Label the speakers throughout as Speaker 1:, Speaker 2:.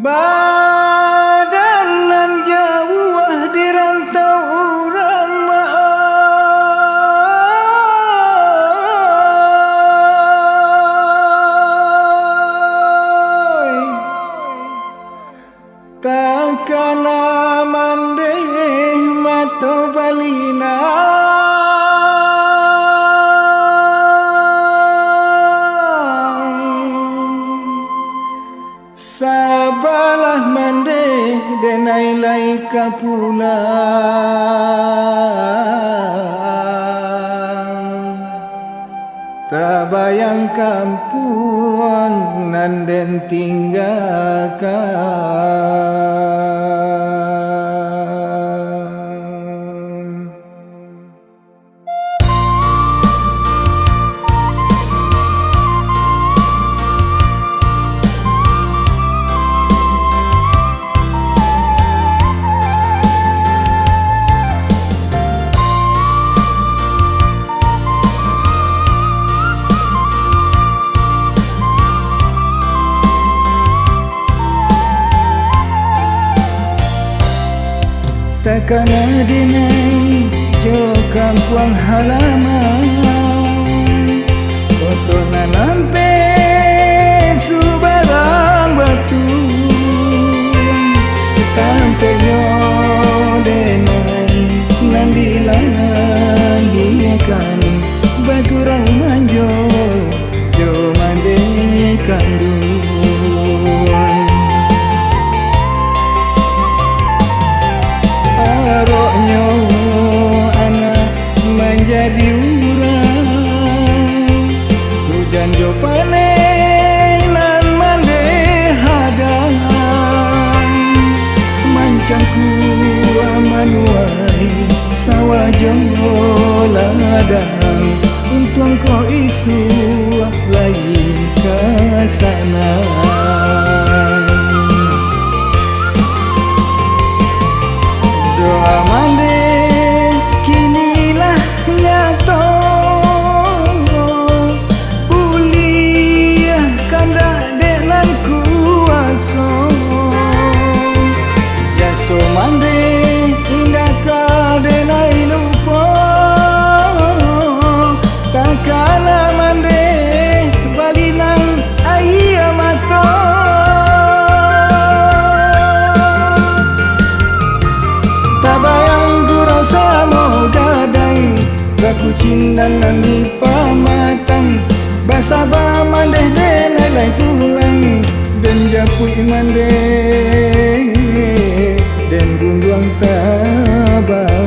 Speaker 1: Badan nan jauh di rantau urang maai takana mandeh mato balina sabalah mandeh denai lai kapulang tak bayang kampung nan den tinggalkan. Takana dinai jo kampung halaman kotona lampe subarang batu tampenyo denai nandilahikan baturang manjo jo mande kandung aroknyo anak menjadi urang hujan jo panai nan mande hadang mancangku amanuai sawah jo ladang untung ko isu lagi ke sana. Doa mande kinilah nyato kuliah kanda denan kuaso jaso mande indah ka denai lupo takana mande balinang ayah mato tabayang gurau samo gadai baku cindan nani pamatang basaba mandeh denai lai pulang dan japui mandeh dan gunduang tabang.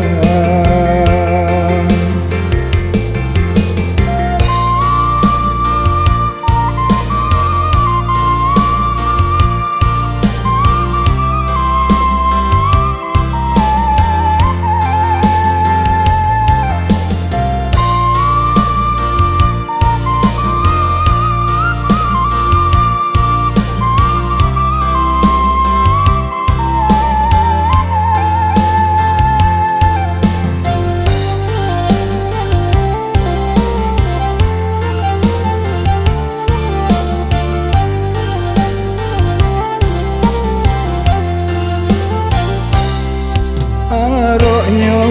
Speaker 1: Aroknyo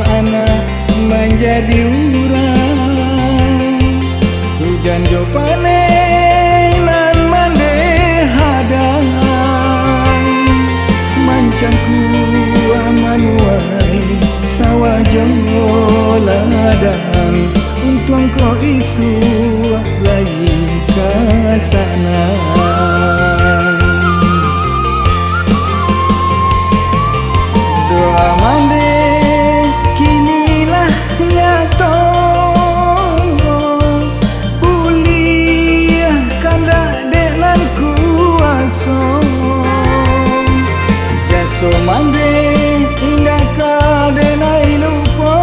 Speaker 1: anak menjadi urang hujan jo panai nan mande hadang mancangku amanuai sawah jo ladang untung ko isu lagi ke sana. Doa mande kinilah nyato kuliah kanda denan kuaso jaso mande indah ka denai lupo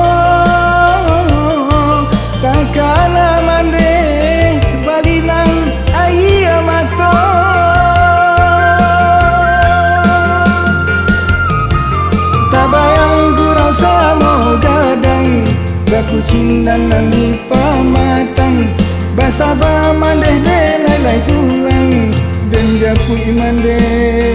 Speaker 1: takana mande balinang ayah mato tabayang gurau samo gadai baku cindan nani pamatang basaba mandeh denai lai pulang dan kui mande